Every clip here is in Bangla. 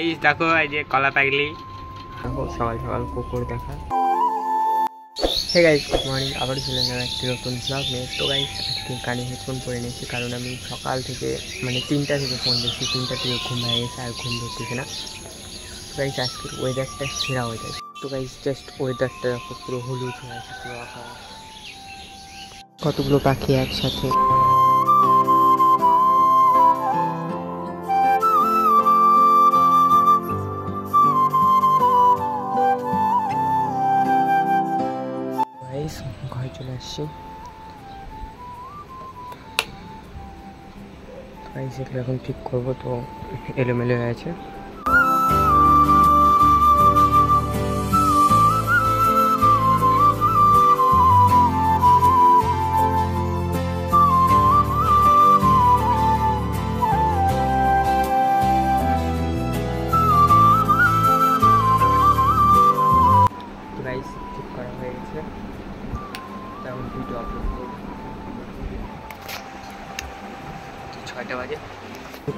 এই দেখো এই যে কলা পাগলি দেখো সকাল সকাল কুকুর দেখা। হে গাইস গুড মর্নিং, আবার চলে এলাম একটি নতুন ব্লগ নিয়ে। তো গাইস আজকে কানে হেডফোন পরে নিয়েছি কারণ আমি সকাল থেকে মানে 3টা থেকে ফোন দেখছি, 3টা থেকে ঘুম হয়ে গেছে আর ঘুম ধরতেছে না। তো গাইস আজকের ওয়েদারটা সেরা ওয়েদার। তো গাইস জাস্ট ওয়েদারটা দেখো, পুরো হলুদ হয়ে আছে পুরো আকাশ, কতগুলো পাখি একসাথে। ঘরে চলে আসছি, সেগুলো এখন ঠিক করবো, তো এলোমেলো হয়ে আছে। ঠিক করা হয়ে গেছে, তেমন ভিডিও আপলোড করবো 6টা বাজে।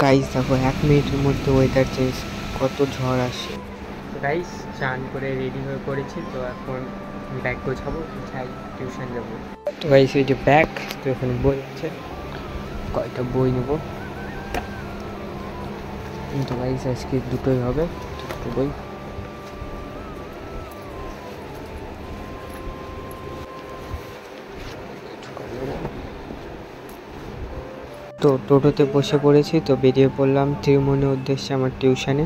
গাইস দেখো 1 মিনিটের মধ্যে ওয়েদার চেঞ্জ, কত ঝড় আসছে। তো গাইস চান করে রেডি হয়ে পড়েছি, তো এখন ব্যাগ গোছাবো, যাই টিউশন যাবো। তো গাইস এই যে ব্যাগ, তো এখানে বই আছে, কয়টা বই নেবো। তো গাইস আজকে দুটোই হবে, দুটো বই। তো টোটোতে বসে পড়েছি, তো বেরিয়ে পড়লাম ত্রিমোহনীর উদ্দেশ্যে আমার টিউশনে।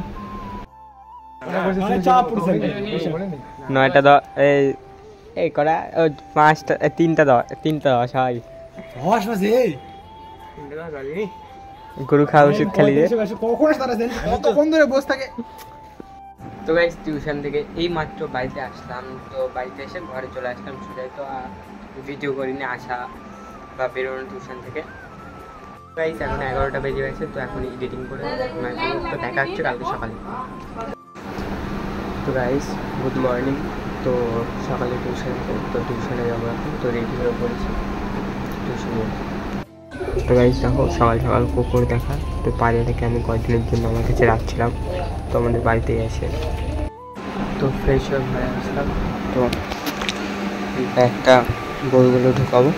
9টা এই করা 5টা 3টা 10 হয় গরু খাওয়া ওষুধ খালি তো গাইস টিউশন থেকে এই মাত্র বাড়িতে আসলাম, তো বাড়িতে এসে ঘরে চলে আসলাম সোজাই। তো ভিডিও করিনি আসা বা বেরোনো টিউশন থেকে। গাইস এখন 11টা বেজে গেছে, তো এখন এডিটিং করে তো দেখা হচ্ছে কালকে সকালে। তো গাইস গুড মর্নিং, তো সকালে টিউশনে যাবো এখন, তো রেডি হয়ে পড়েছি টিউশনে। তো গাইস দেখো সকাল সকাল কুকুর দেখা, তো পাড়িয়ে থেকে আমি কয়েকদিনের জন্য আমার কাছে রাখছিলাম, তো আমাদের বাড়িতেই আসে। তো ফ্রেশ হয়ে ঘরে আসলাম, তো একটা বইগুলো ঢুকাবো,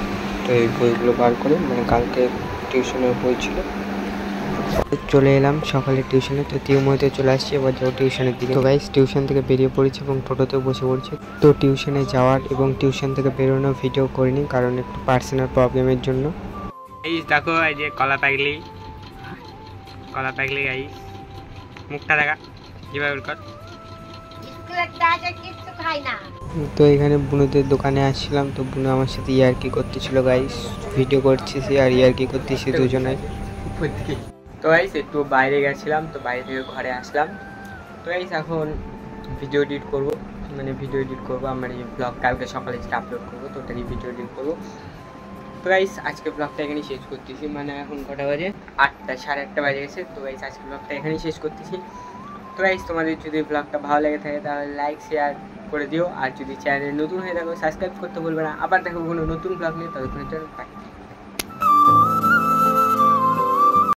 তো এই বইগুলো বার করে মানে কালকে টিউশনের বই ছিল। চলে এলাম সকালে টিউশনে, তো ত্রিমোহনীতে চলে আসছি, এবার যাবো টিউশনের দিকে। তো গাইস টিউশন থেকে বেরিয়ে পড়েছি এবং টোটোতে বসে পড়ছি। তো টিউশনে যাওয়ার এবং টিউশন থেকে বেরোনো ভিডিও করিনি কারণ একটু পার্সোনাল প্রবলেমের জন্য। এই দেখো এই যে কলা পাগলি গাইস, মুখটা দেখা যেভাবে কর। তো এখানে বুনুদের দোকানে আসছিলাম, তো বুনু আমার সাথে ইয়ার্কি করতেছিল গাইস, ভিডিও করতেছি আর ইয়ার্কি করতেছি দুজনে। তো গাইস একটু বাইরে গেছিলাম, তো বাইরে থেকে ঘরে আসলাম। তো গাইস এখন ভিডিও এডিট করবো, আমার এই ব্লগ কালকে সকালে যেটা আপলোড করবো, তো ওটারই ভিডিও এডিট করবো। তো গাইস আজকে ব্লগটা এখানেই শেষ করতেছি, মানে এখন কটা বাজে 8টা, 8:30 বাজে গেছে। তো গাইস আজকে ব্লগটা এখানেই শেষ করতেছি। তো গাইস তোমাদের যদি ব্লগটা ভালো লেগে থাকে তাহলে লাইক শেয়ার করে দিও, আর যদি চ্যানেল নতুন হয়ে থাকো সাবস্ক্রাইব করতে ভুলবে না। আবার দেখো কোনো নতুন ব্লগ নিয়ে, ততক্ষণের জন্য বাই।